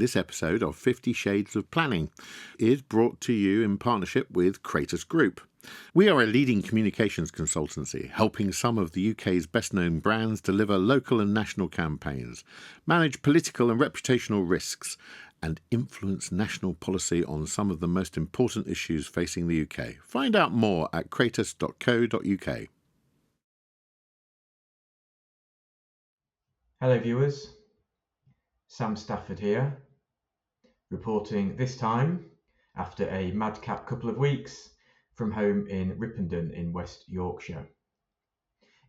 This episode of 50 Shades of Planning is brought to you in partnership with Kratos Group. We are a leading communications consultancy, helping some of the UK's best-known brands deliver local and national campaigns, manage political and reputational risks, and influence national policy on some of the most important issues facing the UK. Find out more at kratos.co.uk. Hello viewers, Sam Stafford here, reporting this time after a madcap couple of weeks from home in Ripondon in West Yorkshire.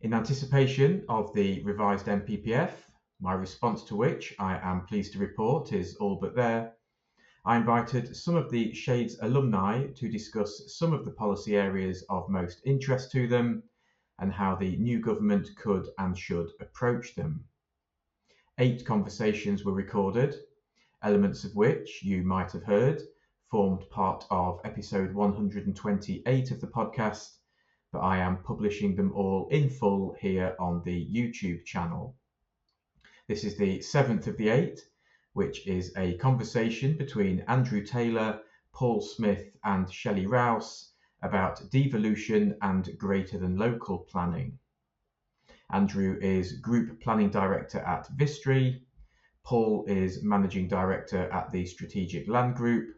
In anticipation of the revised NPPF, my response to which I am pleased to report is all but there, I invited some of the Shades alumni to discuss some of the policy areas of most interest to them and how the new government could and should approach them. 8 conversations were recorded, elements of which you might have heard formed part of episode 128 of the podcast, but I am publishing them all in full here on the YouTube channel. This is the 7th of the 8, which is a conversation between Andrew Taylor, Paul Smith and Shelly Rouse about devolution and greater than local planning. Andrew is Group Planning Director at Vistry, Paul is Managing Director at the Strategic Land Group,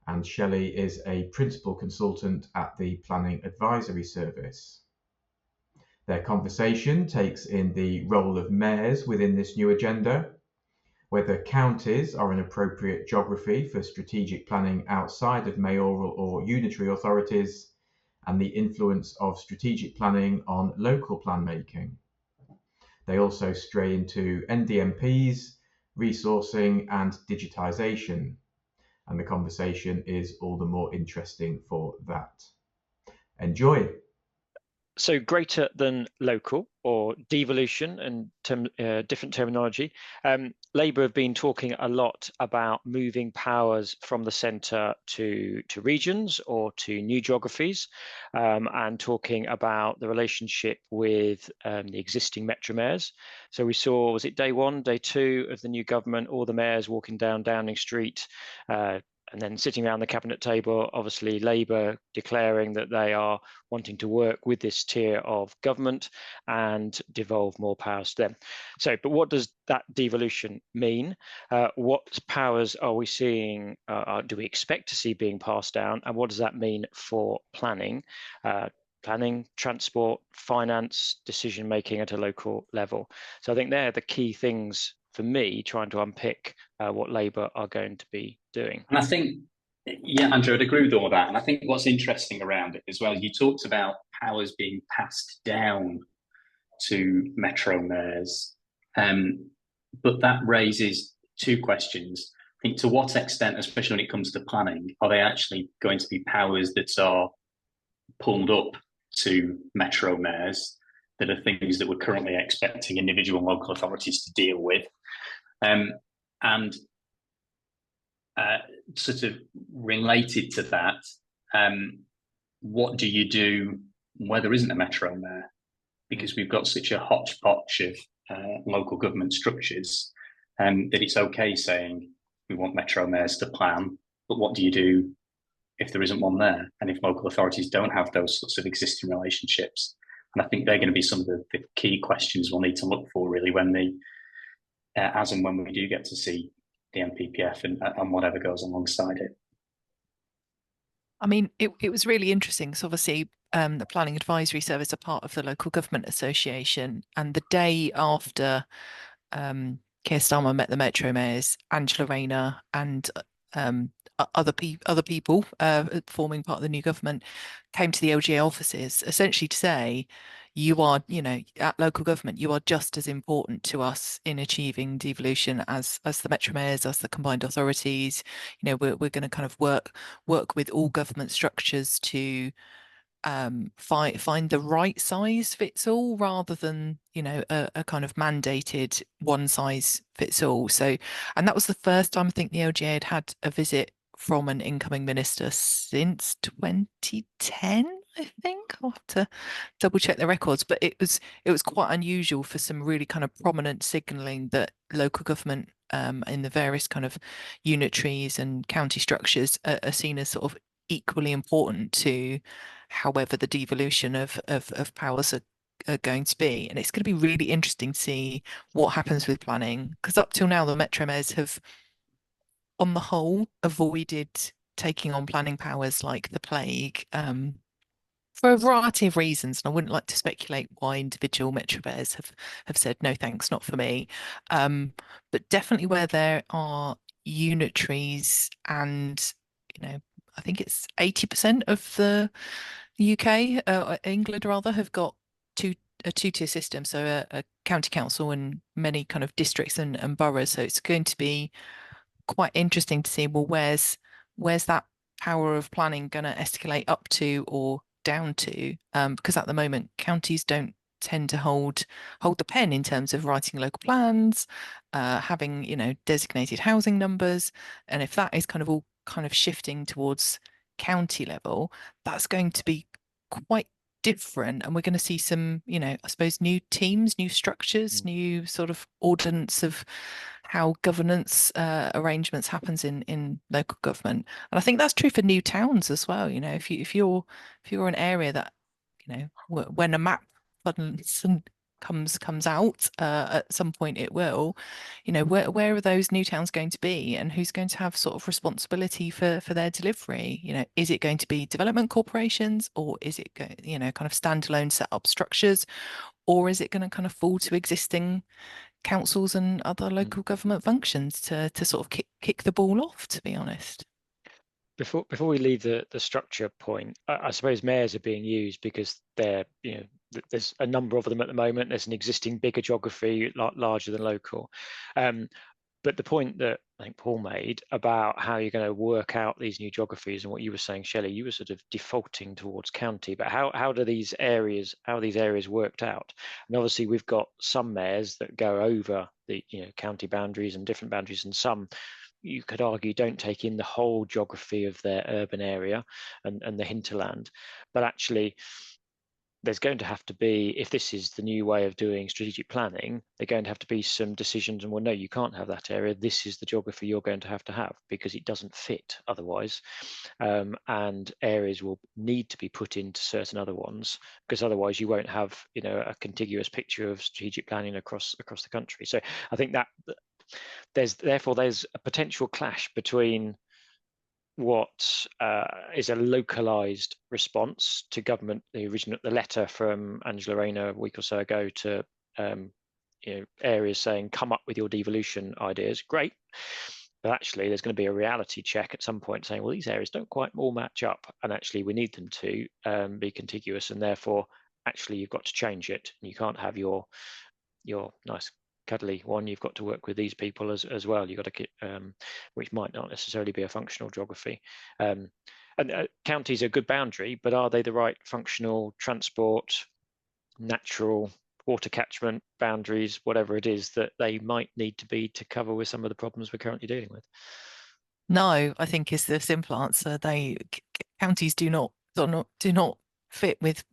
and Shelley is a Principal Consultant at the Planning Advisory Service. Their conversation takes in the role of mayors within this new agenda, whether counties are an appropriate geography for strategic planning outside of mayoral or unitary authorities, and the influence of strategic planning on local plan making. They also stray into NDMPs, resourcing and digitisation, and the conversation is all the more interesting for that. Enjoy. So greater than local, or devolution and different terminology. Labour have been talking a lot about moving powers from the centre to regions or to new geographies, and talking about the relationship with the existing metro mayors. So we saw, was it day 1, day 2 of the new government, all the mayors walking down Downing Street, and then sitting around the cabinet table, obviously Labour declaring that they are wanting to work with this tier of government and devolve more powers to them. So, but what does that devolution mean? What powers are we seeing, do we expect to see being passed down? And what does that mean for planning? Planning, transport, finance, decision making at a local level. So I think they're the key things for me, trying to unpick what Labour are going to be doing. And I think, yeah, Andrew, I'd agree with all that. And I think what's interesting around it as well, you talked about powers being passed down to metro mayors, but that raises 2 questions. I think to what extent, especially when it comes to planning, are they actually going to be powers that are pulled up to metro mayors, that are things that we're currently expecting individual local authorities to deal with? And sort of related to that, what do you do where there isn't a metro mayor? Because we've got such a hodgepodge of local government structures, that it's okay saying we want metro mayors to plan, but what do you do if there isn't one there, and if local authorities don't have those sorts of existing relationships? And I think they're going to be some of the key questions we'll need to look for, really, when as and when we do get to see the NPPF and whatever goes alongside it. I mean, it was really interesting. So obviously, the Planning Advisory Service are part of the Local Government Association, and the day after Keir Starmer met the Metro Mayors, Angela Rayner and other people forming part of the new government came to the LGA offices essentially to say, you are, at local government, you are just as important to us in achieving devolution as the metro mayors, as the combined authorities. We're going to kind of work with all government structures to find the right size fits all, rather than a kind of mandated one size fits all. So, and that was the first time I think the LGA had a visit from an incoming minister since 2010. I think I'll have to double check the records, but it was quite unusual for some really kind of prominent signalling that local government in the various kind of unitaries and county structures are seen as sort of equally important to however the devolution of powers are going to be. And it's going to be really interesting to see what happens with planning, because up till now the Metro Mayors have, on the whole, avoided taking on planning powers like the plague, for a variety of reasons. And I wouldn't like to speculate why individual Metro Mayors have said no thanks, not for me. But definitely where there are unitaries, and I think it's 80% of the UK, England rather, have got a two-tier system, so a county council and many kind of districts and boroughs. So it's going to be quite interesting to see, well, where's that power of planning going to escalate up to or down to? Because at the moment counties don't tend to hold the pen in terms of writing local plans, having designated housing numbers, and if that is kind of all kind of shifting towards county level, that's going to be quite different, and we're going to see some, I suppose, new teams, new structures, new sort of ordinance of how governance arrangements happens in local government. And I think that's true for new towns as well. If you're an area that, when a map comes out, at some point it will, where are those new towns going to be, and who's going to have sort of responsibility for their delivery? Is it going to be development corporations, or is it kind of standalone set up structures, or is it going to kind of fall to existing councils and other local government functions to sort of kick the ball off, to be honest? Before we leave the structure point, I suppose mayors are being used because they're, there's a number of them at the moment. There's an existing bigger geography, larger than local. But the point that I think Paul made about how you're going to work out these new geographies, and what you were saying, Shelley, you were sort of defaulting towards county, but how are these areas worked out? And obviously we've got some mayors that go over the county boundaries and different boundaries, and some, you could argue, don't take in the whole geography of their urban area and the hinterland. But actually, there's going to have to be, if this is the new way of doing strategic planning, they're going to have to be some decisions, and well, no, you can't have that area. This is the geography you're going to have because it doesn't fit otherwise. And areas will need to be put into certain other ones, because otherwise you won't have, a contiguous picture of strategic planning across the country. So I think that there's a potential clash between what is a localized response to government, the letter from Angela Rayner a week or so ago to areas saying, come up with your devolution ideas. Great. But actually there's going to be a reality check at some point saying, well, these areas don't quite all match up, and actually we need them to be contiguous, and therefore actually you've got to change it, and you can't have your nice cuddly one. You've got to work with these people as well. You've got to which might not necessarily be a functional geography. And counties are a good boundary, but are they the right functional transport, natural water catchment boundaries, whatever it is that they might need to be to cover with some of the problems we're currently dealing with? No, I think is the simple answer. Counties do not fit with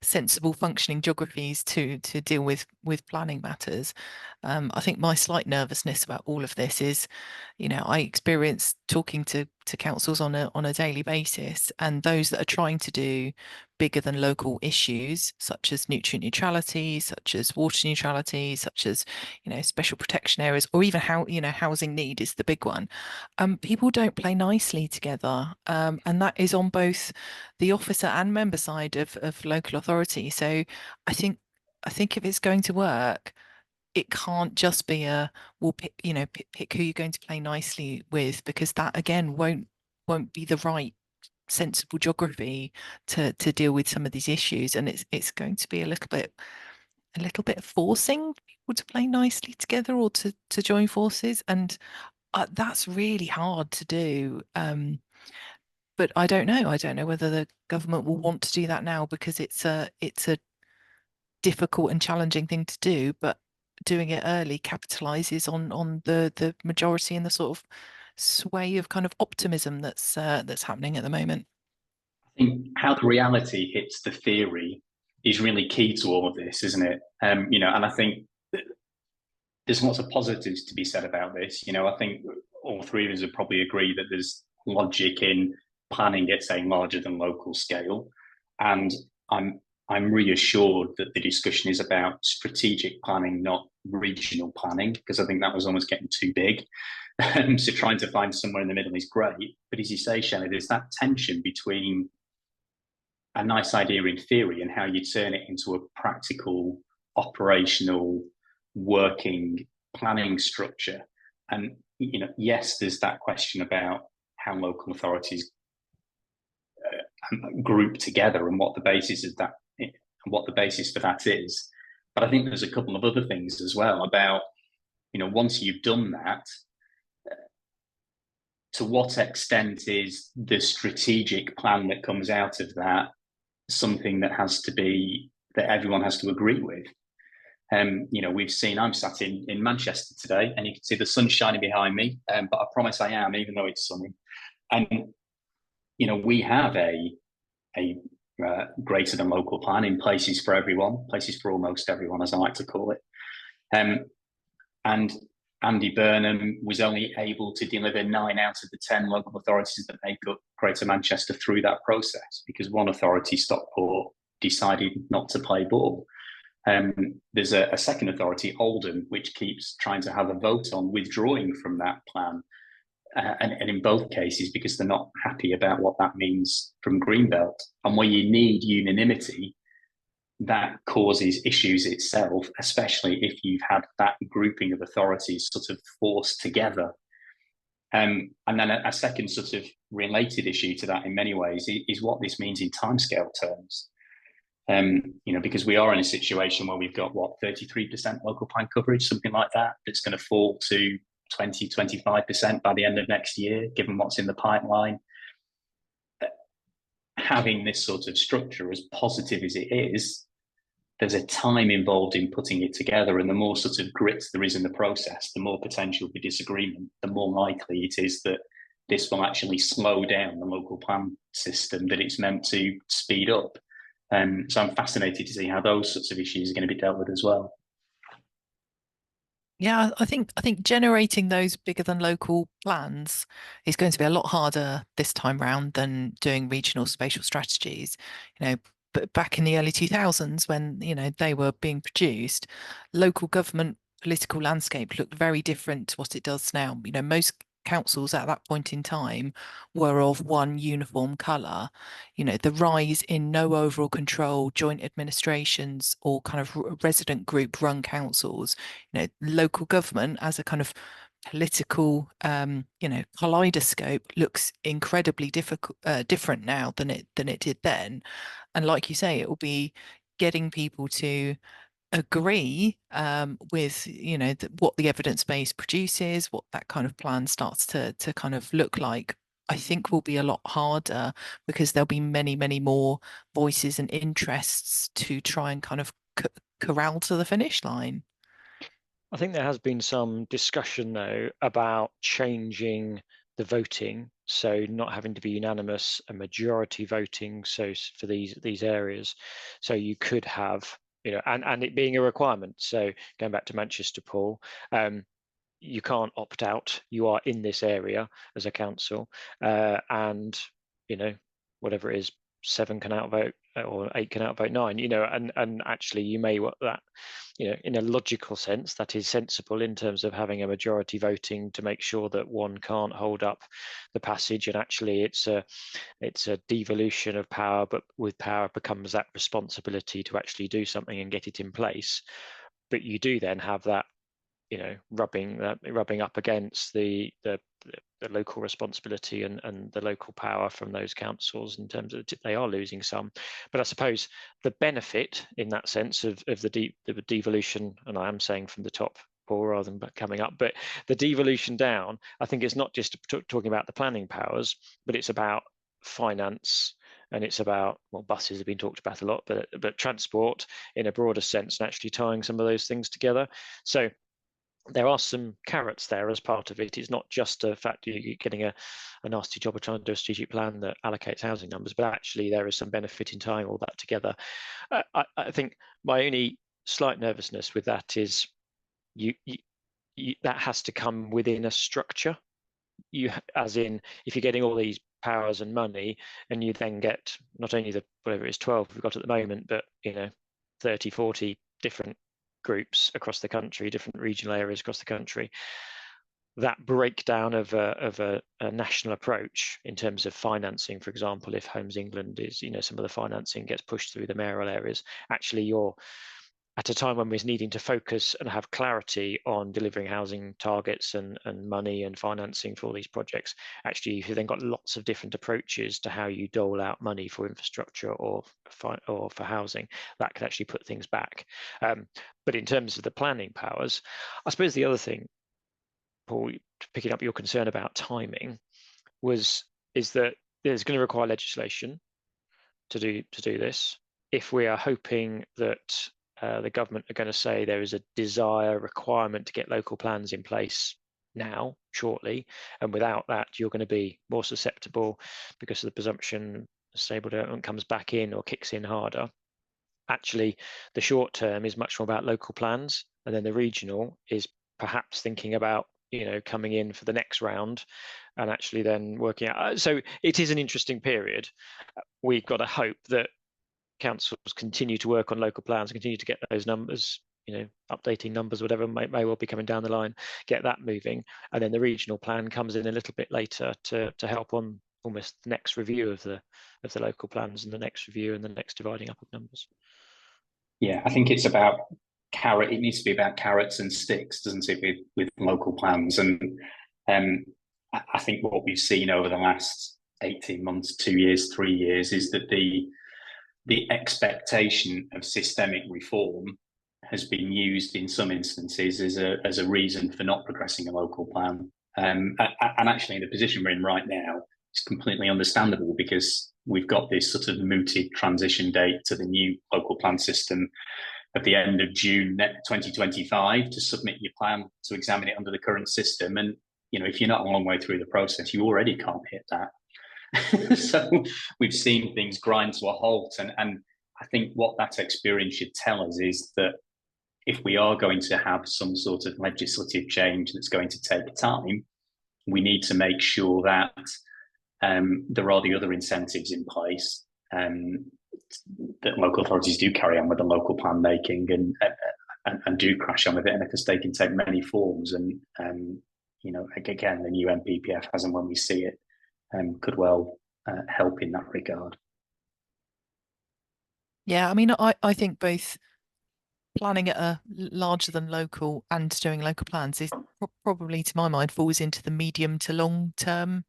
sensible functioning geographies to deal with planning matters. I think my slight nervousness about all of this is, I experience talking to councils on a daily basis, and those that are trying to do bigger than local issues, such as nutrient neutrality, such as water neutrality, such as special protection areas, or even how housing need is the big one. People don't play nicely together, and that is on both the officer and member side of local authority. So I think if it's going to work, it can't just be we'll pick who you're going to play nicely with, because that again won't be the right sensible geography to deal with some of these issues, and it's going to be a little bit forcing people to play nicely together or to join forces, and that's really hard to do. But I don't know whether the government will want to do that now, because it's a difficult and challenging thing to do, but doing it early capitalizes on the majority and the sort of sway of kind of optimism that's happening at the moment. I think how the reality hits the theory is really key to all of this, isn't it? And I think there's lots of positives to be said about this. You know, I think all three of us would probably agree that there's logic in planning at a larger than local scale, and I'm reassured that the discussion is about strategic planning, not regional planning, because I think that was almost getting too big. So trying to find somewhere in the middle is great, but as you say, Shelley, there's that tension between a nice idea in theory and how you turn it into a practical, operational, working planning structure. And you know, yes, there's that question about how local authorities group together and what the basis of that, and what the basis for that is. But I think there's a couple of other things as well about, you know, once you've done that, to what extent is the strategic plan that comes out of that something that has to be, that everyone has to agree with? You know, we've seen, I'm sat in Manchester today and you can see the sun shining behind me, but I promise I am, even though it's sunny. And, you know, we have a greater than local plan in places for everyone, places for almost everyone, as I like to call it. And Andy Burnham was only able to deliver 9 out of the 10 local authorities that make up Greater Manchester through that process, because one authority, Stockport, decided not to play ball. There's a second authority, Oldham, which keeps trying to have a vote on withdrawing from that plan. And in both cases, because they're not happy about what that means from Greenbelt. And where you need unanimity, that causes issues itself, especially if you've had that grouping of authorities sort of forced together. And then a second sort of related issue to that in many ways is what this means in timescale terms. You know, because we are in a situation where we've got, what, 33% local plan coverage, something like that, that's going to fall to 20-25% by the end of next year, given what's in the pipeline. Having this sort of structure, as positive as it is, there's a time involved in putting it together, and the more sort of grit there is in the process, the more potential for disagreement, the more likely it is that this will actually slow down the local plan system that it's meant to speed up. So I'm fascinated to see how those sorts of issues are going to be dealt with as well. Yeah, I think generating those bigger than local plans is going to be a lot harder this time round than doing regional spatial strategies. You know, but back in the early 2000s, when, you know, they were being produced, local government political landscape looked very different to what it does now. You know, most councils at that point in time were of one uniform colour. You know, the rise in no overall control, joint administrations, or kind of resident group run councils, you know, local government as a kind of political you know, kaleidoscope looks incredibly different now than it did then. And like you say, it will be getting people to agree with, you know, what the evidence base produces, what that kind of plan starts to kind of look like. I think will be a lot harder, because there'll be many more voices and interests to try and kind of corral to the finish line. I think there has been some discussion, though, about changing the voting, so not having to be unanimous, a majority voting. So for these areas, so you could have, you know, and it being a requirement. So going back to Manchester, Paul, you can't opt out. You are in this area as a council, and, you know, whatever it is, 7 can outvote or 8 can outvote 9. You know, and actually you may want that. You know, in a logical sense, that is sensible in terms of having a majority voting to make sure that one can't hold up the passage. And actually, it's a devolution of power, but with power becomes that responsibility to actually do something and get it in place. But you do then have that, you know, rubbing up against the local responsibility and the local power from those councils, in terms of they are losing some. But I suppose the benefit in that sense of the devolution, and I am saying from the top, Paul, rather than coming up, but the devolution down, I think it's not just talking about the planning powers, but it's about finance, and it's about, well, buses have been talked about a lot, but transport in a broader sense, and actually tying some of those things together. So there are some carrots there as part of it. It's not just a fact you're getting a nasty job of trying to do a strategic plan that allocates housing numbers, but actually there is some benefit in tying all that together. I think my only slight nervousness with that is that has to come within a structure. As in, if you're getting all these powers and money, and you then get not only the whatever it is 12 we've got at the moment, but 30, 40 different groups across the country, different regional areas across the country, that breakdown of a national approach in terms of financing, for example, if Homes England is, some of the financing gets pushed through the mayoral areas, actually you're at a time when we're needing to focus and have clarity on delivering housing targets and money and financing for all these projects. Actually, you've then got lots of different approaches to how you dole out money for infrastructure or for housing. That could actually put things back. But in terms of the planning powers, I suppose the other thing, Paul, picking up your concern about timing, is that there's going to require legislation to do this. If we are hoping that the government are going to say there is a requirement to get local plans in place now, shortly, and without that, you're going to be more susceptible because of the presumption stable development comes back in or kicks in harder. Actually, the short term is much more about local plans, and then the regional is perhaps thinking about coming in for the next round and actually then working out. So it is an interesting period. We've got to hope that councils continue to work on local plans, continue to get those numbers, updating numbers, whatever may well be coming down the line, get that moving, and then the regional plan comes in a little bit later to help on almost the next review of the local plans and the next review and the next dividing up of numbers. Yeah, I think it's about carrot. It needs to be about carrots and sticks, doesn't it, with local plans? And I think what we've seen over the last 18 months, 2 years, 3 years is that the expectation of systemic reform has been used in some instances as a reason for not progressing a local plan. And actually, in the position we're in right now, it's completely understandable because we've got this sort of mooted transition date to the new local plan system at the end of June 2025 to submit your plan to examine it under the current system. And, if you're not a long way through the process, you already can't hit that. So we've seen things grind to a halt. And I think what that experience should tell us is that if we are going to have some sort of legislative change that's going to take time, we need to make sure that there are the other incentives in place, that local authorities do carry on with the local plan making and do crash on with it. And because they can take many forms, and again, the new NPPF, as and when we see it, could well help in that regard. Yeah, I mean, I think both planning at a larger than local and doing local plans is probably, to my mind, falls into the medium to long term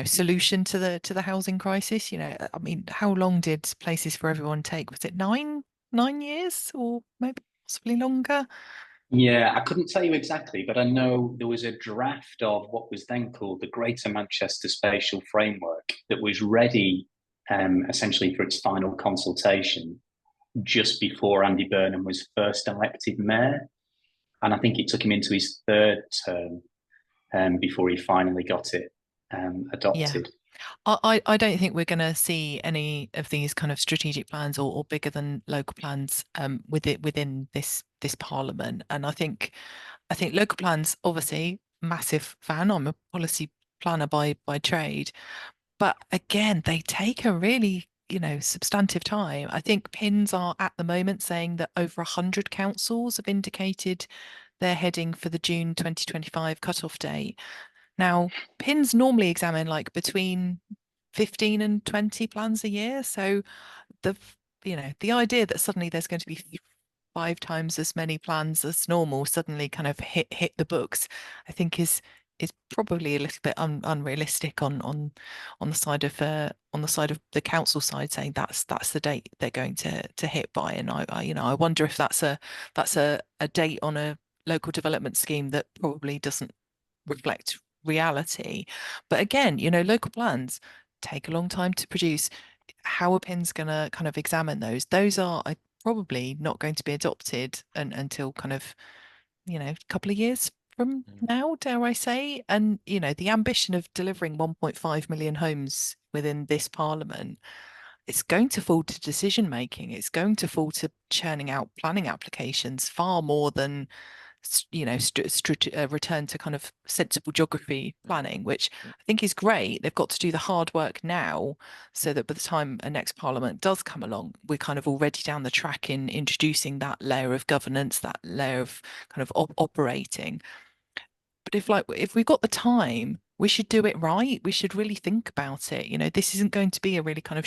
solution to the housing crisis. I mean, how long did Places for Everyone take? Was it nine years or maybe possibly longer? Yeah, I couldn't tell you exactly, but I know there was a draft of what was then called the Greater Manchester Spatial Framework that was ready essentially for its final consultation just before Andy Burnham was first elected mayor. And I think it took him into his third term before he finally got it adopted. Yeah. I don't think we're going to see any of these kind of strategic plans or bigger than local plans within this parliament. And I think local plans, obviously, massive fan. I'm a policy planner by trade, but again, they take a really substantive time. I think PINs are at the moment saying that over 100 councils have indicated they're heading for the June 2025 cutoff date. Now, PINs normally examine like between 15 and 20 plans a year. So the idea that suddenly there's going to be 5 times as many plans as normal suddenly kind of hit the books, I think is probably a little bit unrealistic on the side of the council side, saying that's the date they're going to hit by. And I wonder if that's a date on a local development scheme that probably doesn't reflect reality. But again, local plans take a long time to produce. How are PINs going to kind of examine those? Those are probably not going to be adopted until kind of a couple of years from now, dare I say. And the ambition of delivering 1.5 million homes within this parliament, it's going to fall to decision making. It's going to fall to churning out planning applications far more than return to kind of sensible geography planning, which I think is great. They've got to do the hard work now so that by the time a next Parliament does come along, we're kind of already down the track in introducing that layer of governance, that layer of kind of operating. But if we've got the time, we should do it right. We should really think about it. This isn't going to be a really kind of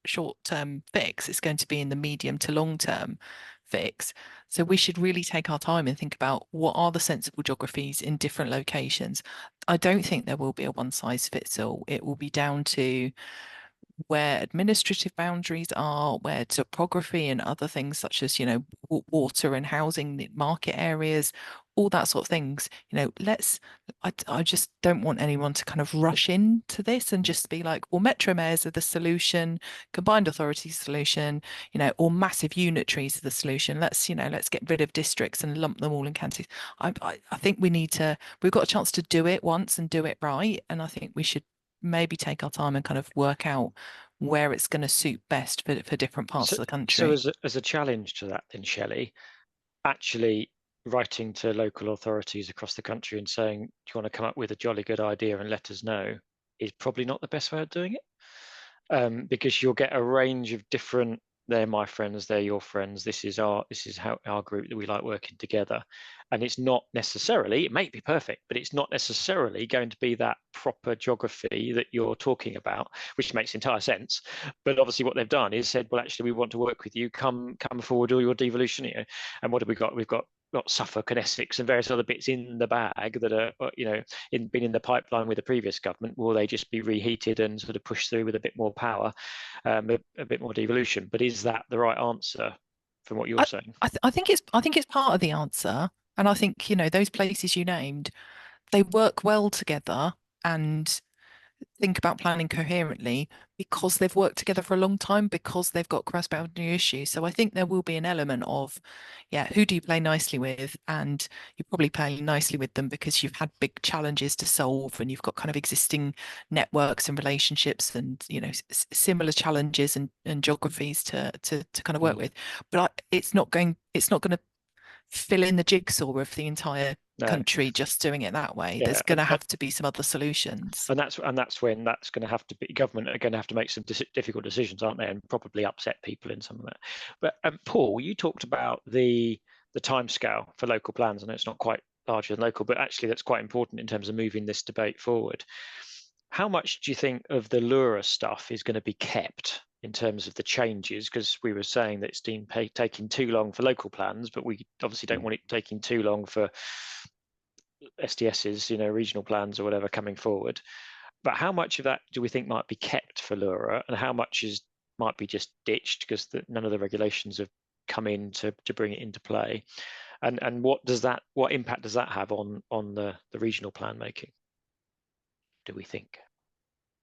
short-term fix. It's going to be in the medium to long-term fix. So we should really take our time and think about what are the sensible geographies in different locations. I don't think there will be a one size fits all. It will be down to where administrative boundaries are, where topography and other things such as, water and housing market areas, all that sort of things. I just don't want anyone to kind of rush into this and just be like, well, metro mayors are the solution, combined authority solution, or massive unitaries are the solution. Let's get rid of districts and lump them all in counties. I think we've got a chance to do it once and do it right. And I think we should maybe take our time and kind of work out where it's going to suit best for different parts of the country. So as a challenge to that then, Shelley, actually writing to local authorities across the country and saying, do you want to come up with a jolly good idea and let us know, is probably not the best way of doing it. Because you'll get a range of different, they're my friends, they're your friends, this is how our group that we like working together. And it's not necessarily, it may be perfect, but it's not necessarily going to be that proper geography that you're talking about, which makes entire sense. But obviously what they've done is said, well, actually, we want to work with you, come forward, do your devolution. And what have we got? We've got Suffolk and Essex and various other bits in the bag that are, been in the pipeline with the previous government. Will they just be reheated and sort of pushed through with a bit more power, a bit more devolution? But is that the right answer from what you're saying? I think it's part of the answer. And I think, those places you named, they work well together and think about planning coherently because they've worked together for a long time, because they've got cross-boundary issues. So I think there will be an element of, who do you play nicely with? And you probably play nicely with them because you've had big challenges to solve and you've got kind of existing networks and relationships and, similar challenges and geographies to kind of work with. But it's not going to fill in the jigsaw of the entire country just doing it that way. There's going to have to be some other solutions, and that's when that's going to have to be, government are going to have to make some difficult decisions, aren't they, and probably upset people in some of that. But Paul, you talked about the timescale for local plans. I know it's not quite larger than local, but actually that's quite important in terms of moving this debate forward. How much do you think of the LURA stuff is going to be kept in terms of the changes? Because we were saying that it's been taking too long for local plans, but we obviously don't want it taking too long for SDSs, regional plans or whatever coming forward. But how much of that do we think might be kept for LURA, and how much might be just ditched because none of the regulations have come in to bring it into play? And what impact does that have on the regional plan making, do we think?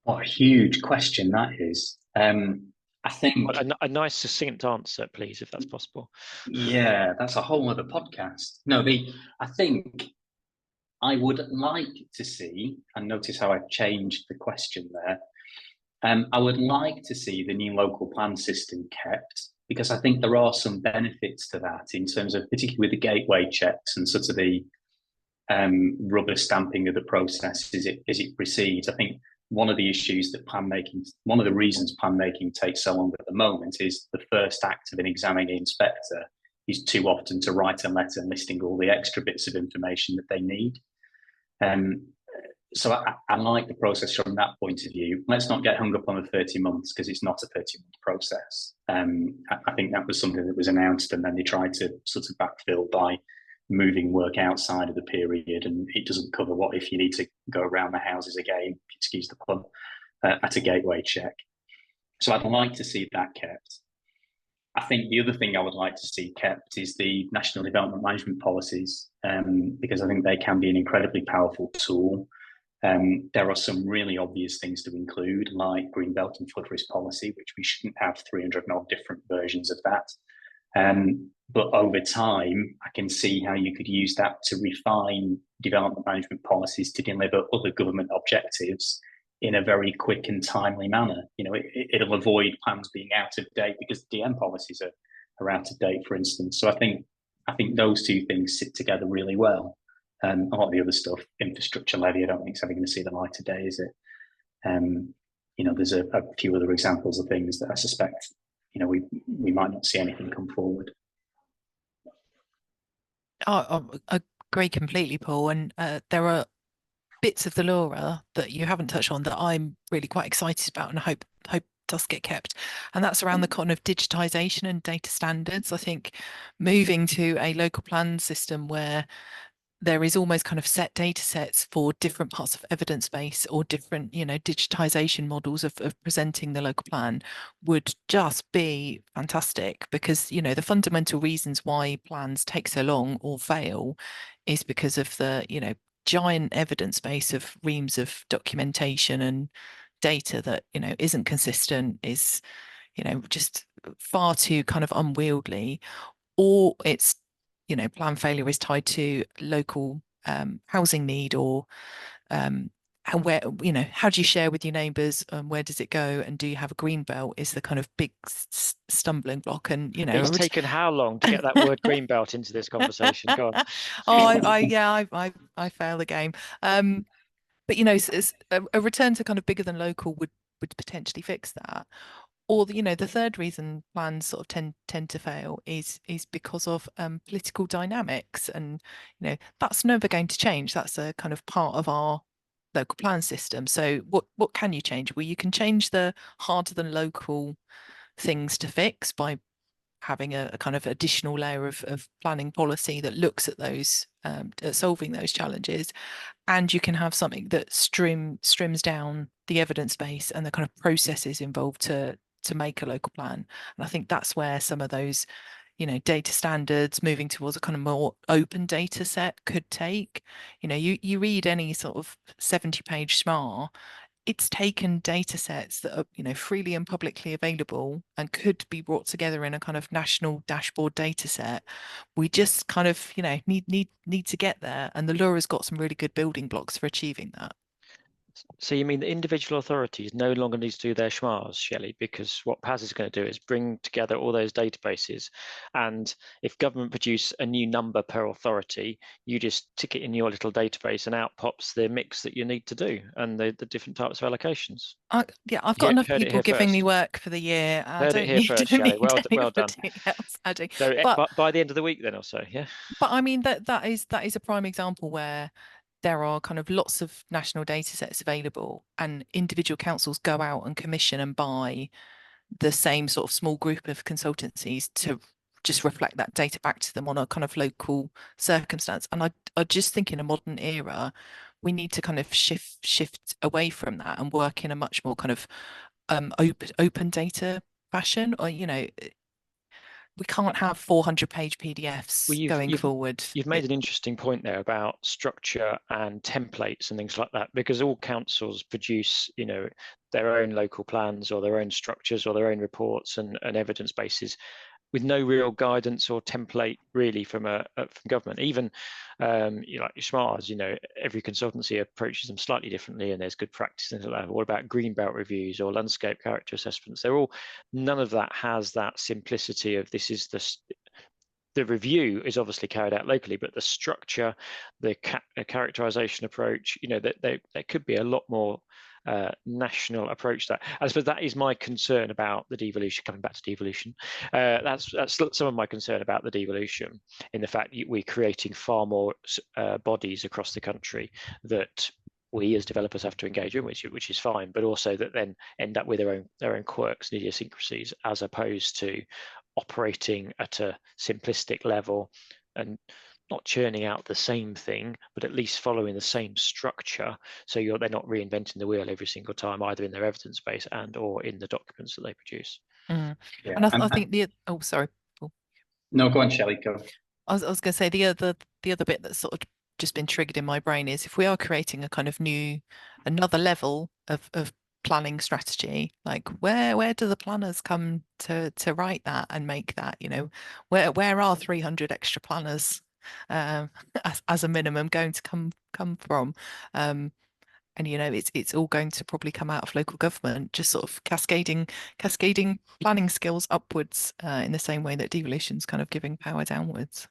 What a huge question that is. I think a nice succinct answer, please, if that's possible. Yeah, that's a whole other podcast. No, I think I would like to see, and notice how I've changed the question there. I would like to see the new local plan system kept, because I think there are some benefits to that in terms of, particularly with the gateway checks and sort of the rubber stamping of the process as it proceeds. I think one of the issues that one of the reasons plan making takes so long at the moment is the first act of an examining inspector is too often to write a letter listing all the extra bits of information that they need. So I like the process from that point of view. Let's not get hung up on the 30 months because it's not a 30-month process. I think that was something that was announced and then they tried to sort of backfill by moving work outside of the period, and it doesn't cover what if you need to go around the houses again, excuse the pun, at a gateway check. So I'd like to see that kept. I think the other thing I would like to see kept is the national development management policies, because I think they can be an incredibly powerful tool. There are some really obvious things to include, like green belt and flood risk policy, which we shouldn't have 300 and odd different versions of that. But over time, I can see how you could use that to refine development management policies to deliver other government objectives in a very quick and timely manner. It'll avoid plans being out of date because DM policies are out of date, for instance. So I think I think those two things sit together really well. A lot of the other stuff, infrastructure levy, I don't think it's ever going to see the light of day, is it? There's a few other examples of things that I suspect, we might not see anything come forward. I agree completely, Paul. And there are bits of the law that you haven't touched on that I'm really quite excited about, and I hope does get kept. And that's around the kind of digitisation and data standards. I think moving to a local plan system where there is almost kind of set data sets for different parts of evidence base or different, digitisation models of presenting the local plan would just be fantastic, because, the fundamental reasons why plans take so long or fail is because of the, giant evidence base of reams of documentation and data that, isn't consistent, is, just far too kind of unwieldy, or it's, plan failure is tied to local housing need, or and where, how do you share with your neighbours, where does it go, and do you have a green belt is the kind of big stumbling block. And it's taken how long to get that word green belt into this conversation? Go on. I fail the game. But a return to kind of bigger than local would potentially fix that. Or the third reason plans sort of tend to fail is because of political dynamics, and that's never going to change. That's a kind of part of our local plan system. So what can you change? Well, you can change the harder than local things to fix by having a kind of additional layer of planning policy that looks at those at solving those challenges. And you can have something that strims down the evidence base and the kind of processes involved to make a local plan. And I think that's where some of those, data standards, moving towards a kind of more open data set, could take. You read any sort of 70-page SMAR, it's taken data sets that are, freely and publicly available and could be brought together in a kind of national dashboard data set. We just kind of, need to get there, and the law has got some really good building blocks for achieving that. So you mean the individual authorities no longer need to do their schmars, Shelley, because what PAS is going to do is bring together all those databases, and if government produce a new number per authority, you just tick it in your little database and out pops the mix that you need to do and the different types of allocations. I've got enough people giving me work for the year. I don't need well done. Else adding. So but by the end of the week then or so, yeah. But I mean that is a prime example where there are kind of lots of national data sets available, and individual councils go out and commission and buy the same sort of small group of consultancies to just reflect that data back to them on a kind of local circumstance. And I just think in a modern era, we need to kind of shift away from that and work in a much more kind of open data fashion. Or we can't have 400-page PDFs going forward. You've made an interesting point there about structure and templates and things like that, because all councils produce, their own local plans or their own structures or their own reports and evidence bases, with no real guidance or template really from government. Even like your SMARs, every consultancy approaches them slightly differently, and there's good practice and things like that. What about green belt reviews or landscape character assessments? None of that has that simplicity of this is the review is obviously carried out locally, but the structure, the characterization approach, that there could be a lot more national approach to that. I suppose that is my concern about the devolution. Coming back to devolution, that's some of my concern about the devolution, in the fact that we're creating far more bodies across the country that we as developers have to engage in, which is fine, but also that then end up with their own quirks and idiosyncrasies, as opposed to operating at a simplistic level and not churning out the same thing, but at least following the same structure, so they're not reinventing the wheel every single time, either in their evidence base and or in the documents that they produce. Yeah. And I think sorry. Cool. No, go on, Shelley. Go. I was going to say the other bit that's sort of just been triggered in my brain is, if we are creating a kind of another level of planning strategy, like where do the planners come to write that and make that? Where are 300 extra planners as a minimum going to come from? And it's all going to probably come out of local government, just sort of cascading planning skills upwards, in the same way that devolution's kind of giving power downwards.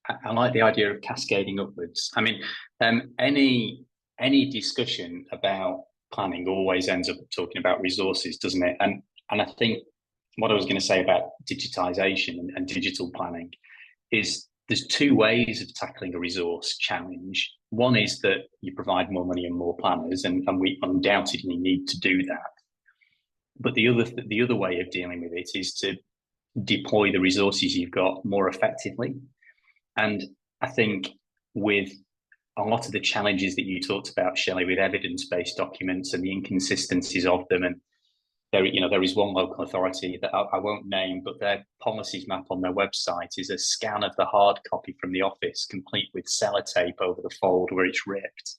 I like the idea of cascading upwards. I mean, any discussion about planning always ends up talking about resources, doesn't it? And I think what I was going to say about digitisation and digital planning is there's two ways of tackling a resource challenge. One is that you provide more money and more planners, and we undoubtedly need to do that. But the other way of dealing with it is to deploy the resources you've got more effectively. And I think with a lot of the challenges that you talked about, Shelley, with evidence-based documents and the inconsistencies of them, and there is one local authority that I won't name, but their policies map on their website is a scan of the hard copy from the office, complete with sellotape over the fold where it's ripped.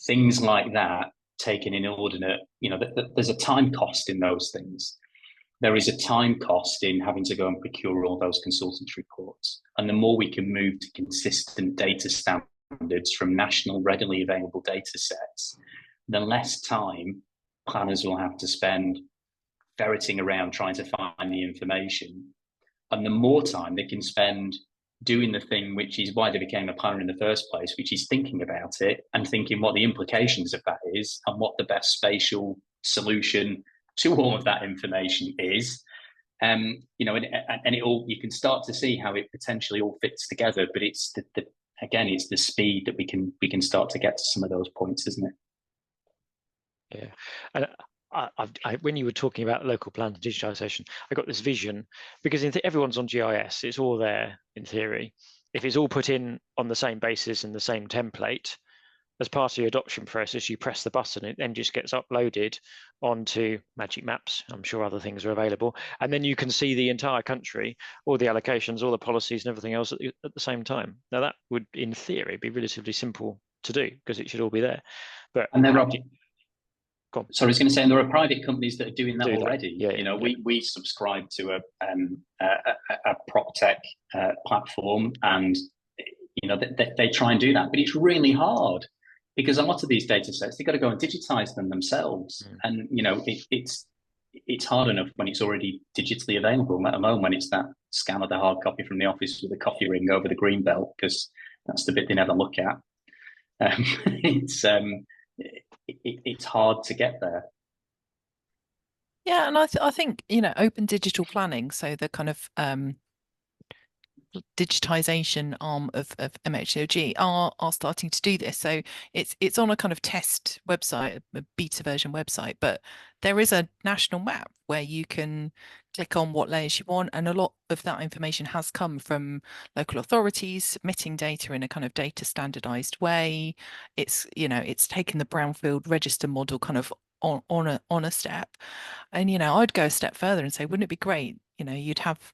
Things like that, taken inordinate, there's a time cost in those things. There is a time cost in having to go and procure all those consultants' reports. And the more we can move to consistent data standards from national readily available data sets, the less time planners will have to spend ferreting around trying to find the information. And the more time they can spend doing the thing which is why they became a planner in the first place, which is thinking about it and thinking what the implications of that is and what the best spatial solution to all of that information is. And it all, you can start to see how it potentially all fits together, but it's it's the speed that we can start to get to some of those points, isn't it? Yeah, and when you were talking about local plan and digitisation, I got this vision because everyone's on GIS. It's all there in theory. If it's all put in on the same basis and the same template, as part of your adoption process, you press the button, it then just gets uploaded onto Magic Maps. I'm sure other things are available. And then you can see the entire country, all the allocations, all the policies and everything else at the same time. Now that would, in theory, be relatively simple to do because it should all be there. But and there are, so I was going to say, and there are private companies that are doing that already. Yeah, we subscribe to a prop tech platform, and they try and do that, but it's really hard because a lot of these data sets, they've got to go and digitize them themselves. And, it's hard enough when it's already digitally available, let alone when it's that scan of the hard copy from the office with a coffee ring over the green belt, because that's the bit they never look at. It's hard to get there. Yeah, and I think, open digital planning, so the kind of digitisation arm of MHOG are starting to do this. So it's on a kind of test website, a beta version website, but there is a national map where you can click on what layers you want, and a lot of that information has come from local authorities submitting data in a kind of data standardized way. It's taken the brownfield register model kind of on a step, and I'd go a step further and say, wouldn't it be great, you'd have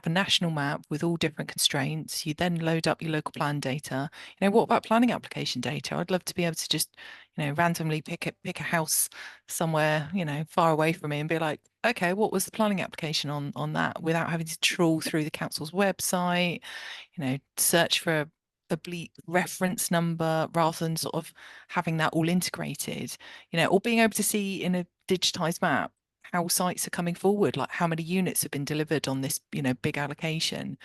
a national map with all different constraints. You then load up your local plan data. What about planning application data? I'd love to be able to just, randomly pick a house somewhere, far away from me and be like, okay, what was the planning application on that, without having to trawl through the council's website, search for a bleak reference number rather than sort of having that all integrated, or being able to see in a digitized map how sites are coming forward, like how many units have been delivered on this, big allocation,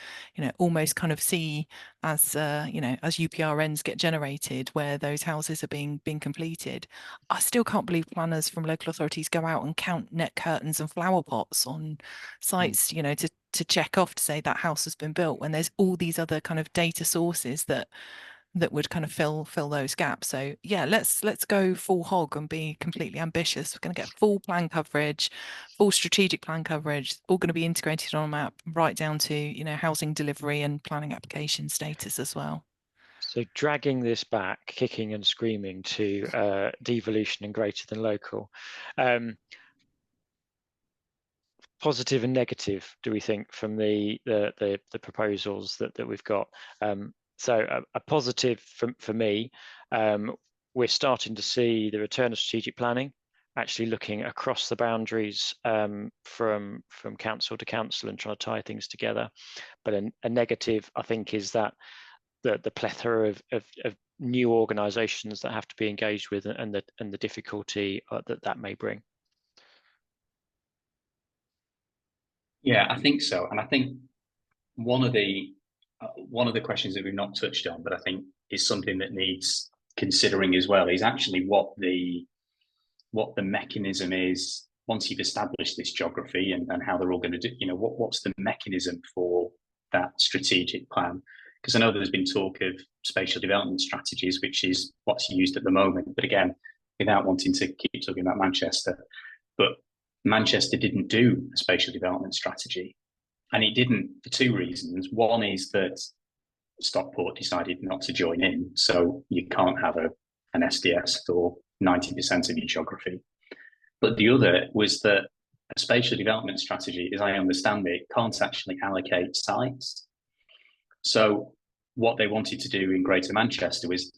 almost kind of see as, as UPRNs get generated where those houses are being completed. I still can't believe planners from local authorities go out and count net curtains and flower pots on sites, to check off to say that house has been built, when there's all these other kind of data sources that would kind of fill those gaps. So yeah, let's go full hog and be completely ambitious. We're going to get full plan coverage, full strategic plan coverage, all going to be integrated on a map, right down to housing delivery and planning application status as well. So dragging this back, kicking and screaming to devolution and greater than local. Positive and negative, do we think, from the proposals that we've got? So a positive for me, we're starting to see the return of strategic planning, actually looking across the boundaries from council to council and trying to tie things together. But a negative, I think, is that the plethora of new organisations that have to be engaged with, and the difficulty that may bring. Yeah, I think so. And I think one of the questions that we've not touched on, but I think is something that needs considering as well, is actually what the mechanism is once you've established this geography and how they're all going to do, what's the mechanism for that strategic plan? Because I know there's been talk of spatial development strategies, which is what's used at the moment. But again, without wanting to keep talking about Manchester, but Manchester didn't do a spatial development strategy. And it didn't for two reasons. One is that Stockport decided not to join in. So you can't have an SDS for 90% of your geography. But the other was that a spatial development strategy, as I understand it, can't actually allocate sites. So what they wanted to do in Greater Manchester was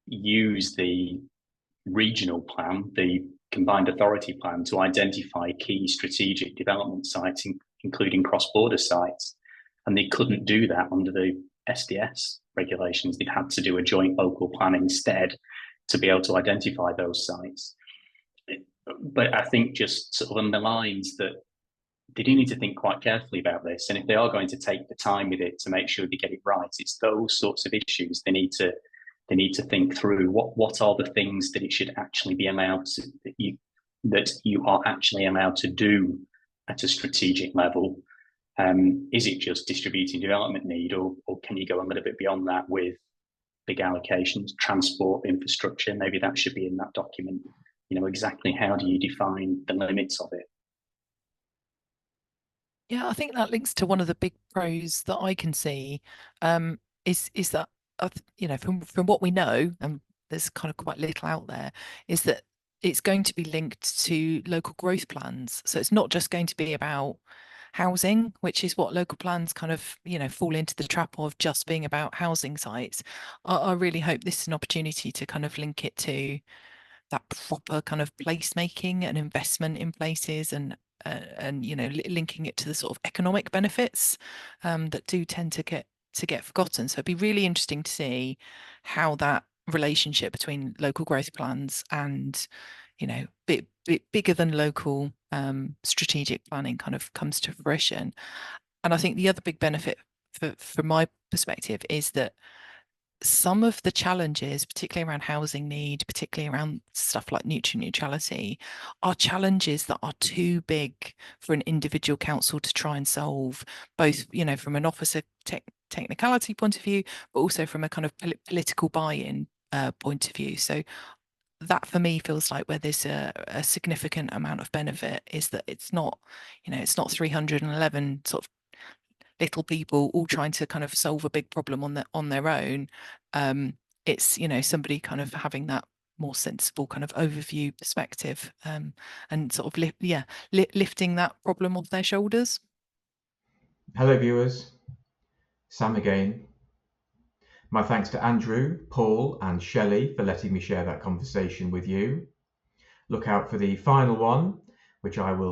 use the regional plan, the combined authority plan, to identify key strategic development sites, including cross-border sites. And they couldn't do that under the SDS regulations. They'd had to do a joint local plan instead to be able to identify those sites. But I think just sort of underlines that they do need to think quite carefully about this. And if they are going to take the time with it to make sure they get it right, it's those sorts of issues they need to think through. What are the things that it should actually be allowed to, that you are actually allowed to do at a strategic level? Is it just distributing development need, or can you go a little bit beyond that with big allocations, transport, infrastructure? Maybe that should be in that document. Exactly how do you define the limits of it? Yeah, I think that links to one of the big pros that I can see, is that, from what we know, and there's kind of quite little out there, is that it's going to be linked to local growth plans. So it's not just going to be about housing, which is what local plans kind of, fall into the trap of just being about housing sites. I really hope this is an opportunity to kind of link it to that proper kind of placemaking and investment in places, and linking it to the sort of economic benefits that do tend to get forgotten. So it'd be really interesting to see how that relationship between local growth plans and bigger than local strategic planning kind of comes to fruition. And I think the other big benefit from my perspective is that some of the challenges, particularly around housing need, particularly around stuff like nutrient neutrality, are challenges that are too big for an individual council to try and solve, both, from an officer technicality point of view, but also from a kind of political buy-in point of view. So that for me feels like where there's a significant amount of benefit is that it's not 311 sort of little people all trying to kind of solve a big problem on their own. It's somebody kind of having that more sensible kind of overview perspective, and sort of lifting that problem off their shoulders. Hello viewers, Sam again. My thanks to Andrew, Paul and Shelley for letting me share that conversation with you. Look out for the final one, which I will